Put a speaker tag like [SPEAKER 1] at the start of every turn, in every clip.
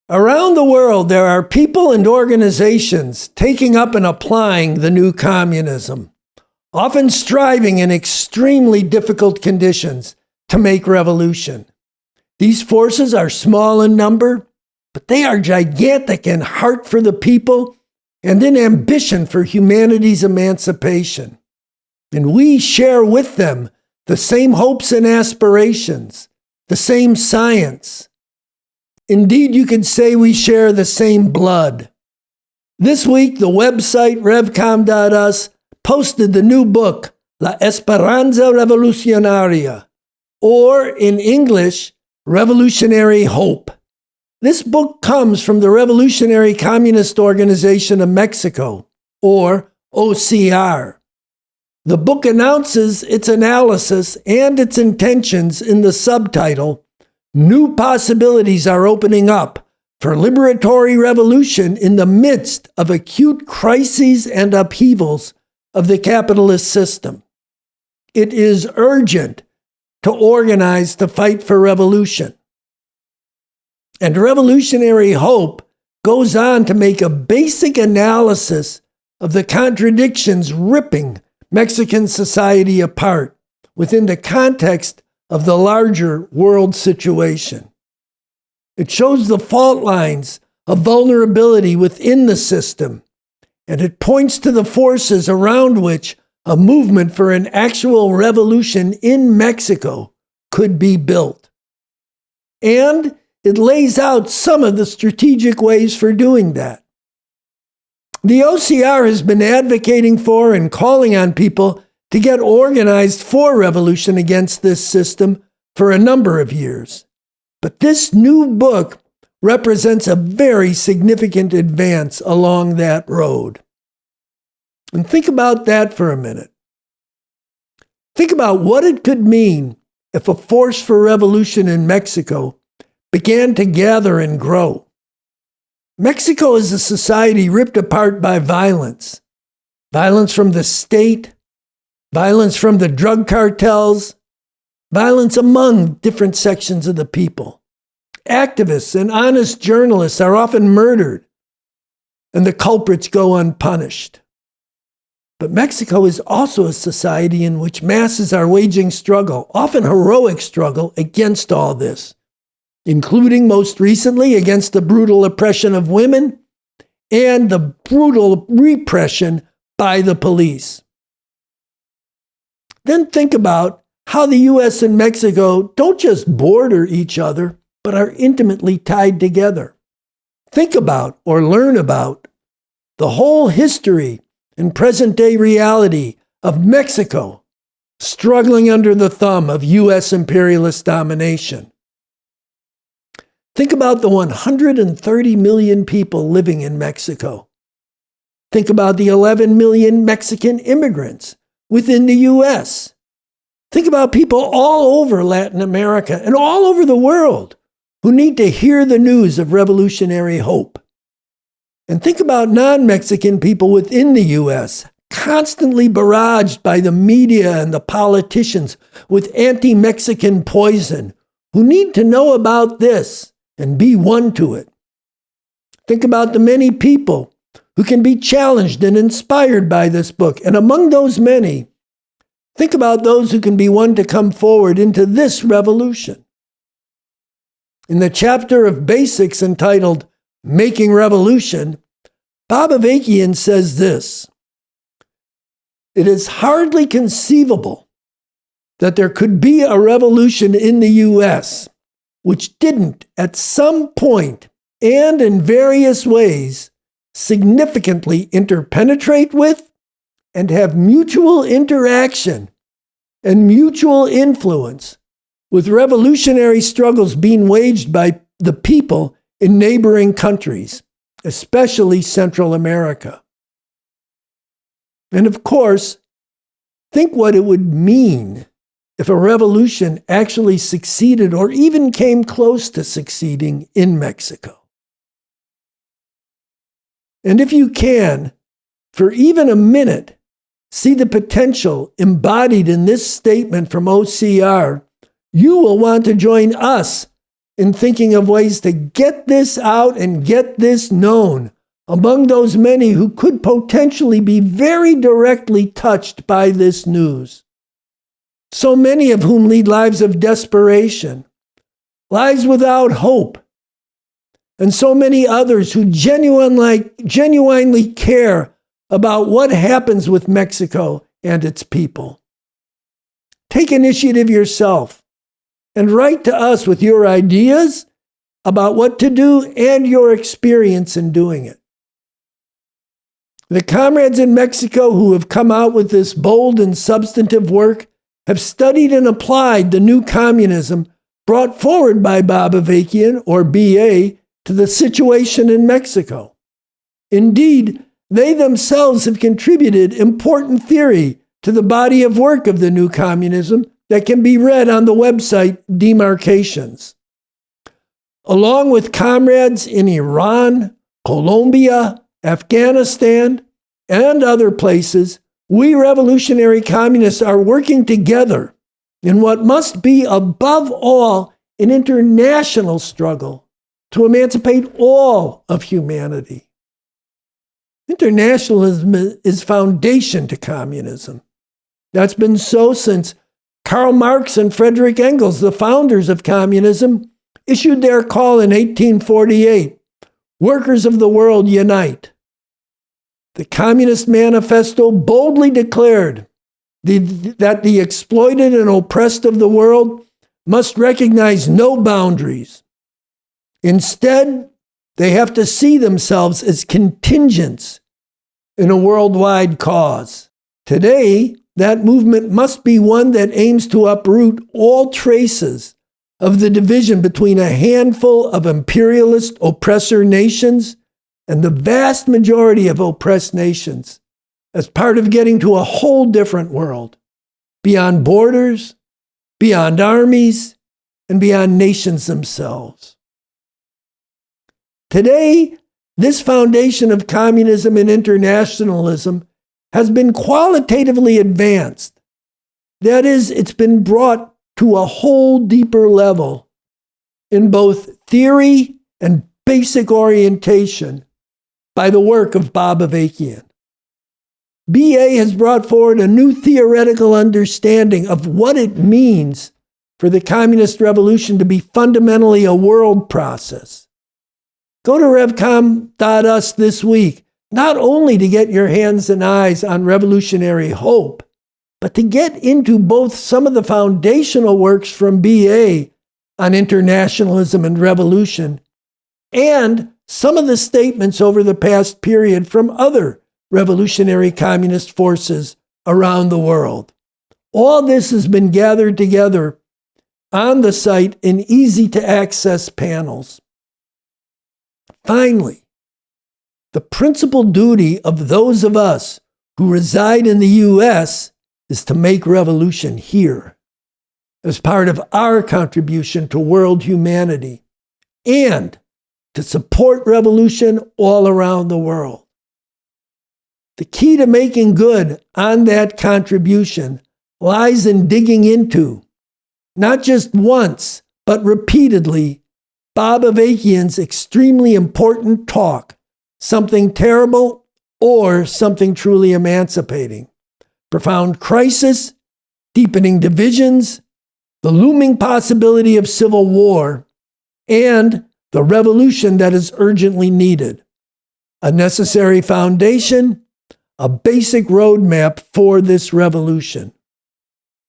[SPEAKER 1] Around the world, there are people and organizations taking up and applying the new communism, often striving in extremely difficult conditions to make revolution. These forces are small in number, but they are gigantic in heart for the people and in ambition for humanity's emancipation. And we share with them the same hopes and aspirations, the same science. Indeed, you could say we share the same blood. This week, the website revcom.us posted the new book, ESPERANZA Revolucionaria, or in English, Revolutionary Hope. This book comes from the Revolutionary Communist Organization of Mexico, or OCR. The book announces its analysis and its intentions in the subtitle, New Possibilities Are Opening Up for Liberatory Revolution in the Midst of Acute Crises and Upheavals of the Capitalist System. It is urgent to organize to fight for revolution. And Revolutionary Hope goes on to make a basic analysis of the contradictions ripping Mexican society apart within the context of the larger world situation. It shows the fault lines of vulnerability within the system, and it points to the forces around which a movement for an actual revolution in Mexico could be built. And it lays out some of the strategic ways for doing that. The OCR has been advocating for and calling on people to get organized for revolution against this system for a number of years. But this new book represents a very significant advance along that road. And think about that for a minute. Think about what it could mean if a force for revolution in Mexico began to gather and grow. Mexico is a society ripped apart by violence. Violence from the state, violence from the drug cartels, violence among different sections of the people. Activists and honest journalists are often murdered, and the culprits go unpunished. But Mexico is also a society in which masses are waging struggle, often heroic struggle, against all this, including most recently against the brutal oppression of women and the brutal repression by the police. Then think about how the U.S. and Mexico don't just border each other, but are intimately tied together. Think about or learn about the whole history and present-day reality of Mexico struggling under the thumb of U.S. imperialist domination. Think about the 130 million people living in Mexico. Think about the 11 million Mexican immigrants within the U.S. Think about people all over Latin America and all over the world who need to hear the news of revolutionary hope. And think about non-Mexican people within the U.S., constantly barraged by the media and the politicians with anti-Mexican poison, who need to know about this and be won to it. Think about the many people who can be challenged and inspired by this book. And among those many, think about those who can be won to come forward into this revolution. In the chapter of Basics entitled Making Revolution, Bob Avakian says this: "It is hardly conceivable that there could be a revolution in the U.S. which didn't at some point and in various ways significantly interpenetrate with and have mutual interaction and mutual influence with revolutionary struggles being waged by the people in neighboring countries, especially Central America." And of course, think what it would mean if a revolution actually succeeded or even came close to succeeding in Mexico. And if you can, for even a minute, see the potential embodied in this statement from OCR, you will want to join us in thinking of ways to get this out and get this known among those many who could potentially be very directly touched by this news. So many of whom lead lives of desperation, lives without hope, and so many others who genuinely care about what happens with Mexico and its people. Take initiative yourself and write to us with your ideas about what to do and your experience in doing it. The comrades in Mexico who have come out with this bold and substantive work have studied and applied the new communism brought forward by Bob Avakian, or BA, to the situation in Mexico. Indeed, they themselves have contributed important theory to the body of work of the new communism that can be read on the website Demarcations. Along with comrades in Iran, Colombia, Afghanistan, and other places, we revolutionary communists are working together in what must be, above all, an international struggle to emancipate all of humanity. Internationalism is foundation to communism. That's been so since Karl Marx and Friedrich Engels, the founders of communism, issued their call in 1848, "Workers of the world, unite." The Communist Manifesto boldly declared that the exploited and oppressed of the world must recognize no boundaries. Instead, they have to see themselves as contingents in a worldwide cause. Today, that movement must be one that aims to uproot all traces of the division between a handful of imperialist oppressor nations and the vast majority of oppressed nations as part of getting to a whole different world, beyond borders, beyond armies, and beyond nations themselves. Today, this foundation of communism and internationalism has been qualitatively advanced. That is, it's been brought to a whole deeper level in both theory and basic orientation by the work of Bob Avakian. BA has brought forward a new theoretical understanding of what it means for the communist revolution to be fundamentally a world process. Go to revcom.us this week, not only to get your hands and eyes on revolutionary hope, but to get into both some of the foundational works from BA on internationalism and revolution, and some of the statements over the past period from other revolutionary communist forces around the world. All this has been gathered together on the site in easy-to-access panels. Finally, the principal duty of those of us who reside in the U.S. is to make revolution here as part of our contribution to world humanity and to support revolution all around the world. The key to making good on that contribution lies in digging into, not just once, but repeatedly, Bob Avakian's extremely important talk, Something Terrible or Something Truly Emancipating. Profound crisis, deepening divisions, the looming possibility of civil war, and the revolution that is urgently needed. A necessary foundation, a basic roadmap for this revolution.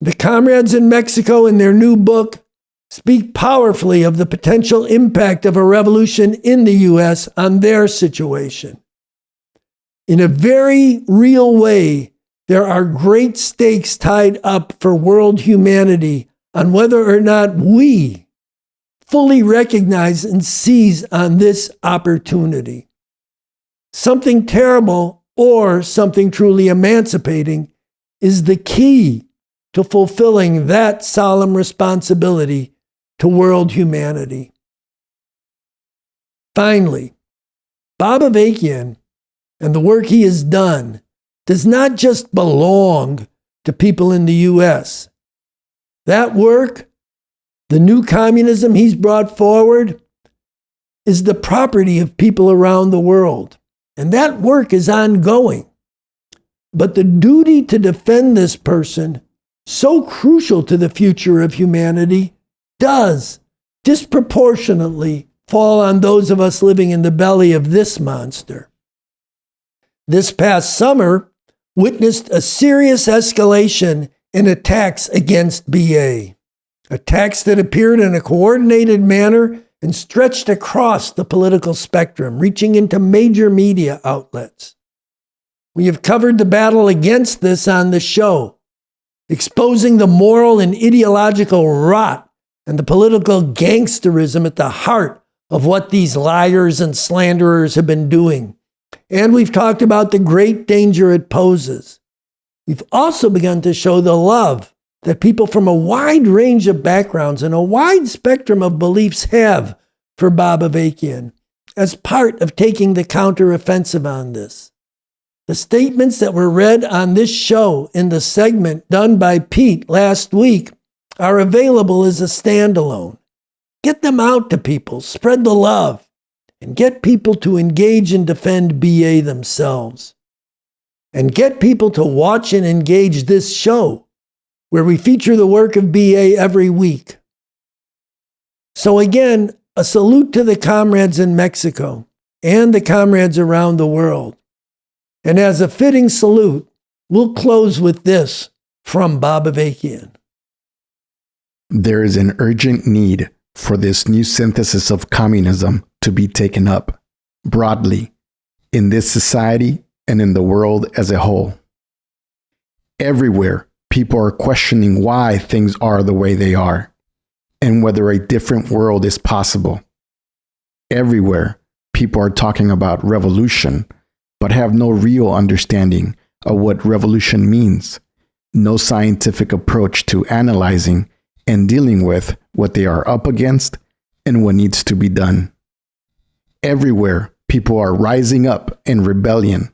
[SPEAKER 1] The comrades in Mexico, in their new book, speak powerfully of the potential impact of a revolution in the U.S. on their situation. In a very real way, there are great stakes tied up for world humanity on whether or not we fully recognize and seize on this opportunity. Something terrible or something truly emancipating is the key to fulfilling that solemn responsibility to world humanity. Finally, Bob Avakian and the work he has done does not just belong to people in the U.S. That work The new communism he's brought forward is the property of people around the world. And that work is ongoing. But the duty to defend this person, so crucial to the future of humanity, does disproportionately fall on those of us living in the belly of this monster. This past summer witnessed a serious escalation in attacks against BA. Attacks that appeared in a coordinated manner and stretched across the political spectrum, reaching into major media outlets. We have covered the battle against this on the show, exposing the moral and ideological rot and the political gangsterism at the heart of what these liars and slanderers have been doing. And we've talked about the great danger it poses. We've also begun to show the love that people from a wide range of backgrounds and a wide spectrum of beliefs have for Bob Avakian as part of taking the counteroffensive on this. The statements that were read on this show in the segment done by Pete last week are available as a standalone. Get them out to people, spread the love, and get people to engage and defend BA themselves. And get people to watch and engage this show, where we feature the work of BA every week. So again, a salute to the comrades in Mexico and the comrades around the world. And as a fitting salute, we'll close with this from Bob Avakian.
[SPEAKER 2] There is an urgent need for this new synthesis of communism to be taken up broadly in this society and in the world as a whole. Everywhere, people are questioning why things are the way they are and whether a different world is possible. Everywhere, people are talking about revolution, but have no real understanding of what revolution means, no scientific approach to analyzing and dealing with what they are up against and what needs to be done. Everywhere, people are rising up in rebellion,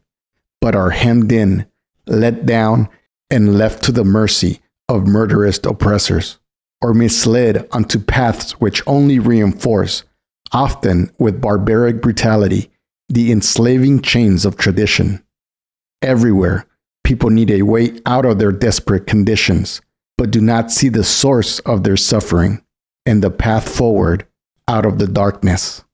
[SPEAKER 2] but are hemmed in, let down, and left to the mercy of murderous oppressors, or misled onto paths which only reinforce, often with barbaric brutality, the enslaving chains of tradition. Everywhere, people need a way out of their desperate conditions, but do not see the source of their suffering and the path forward out of the darkness.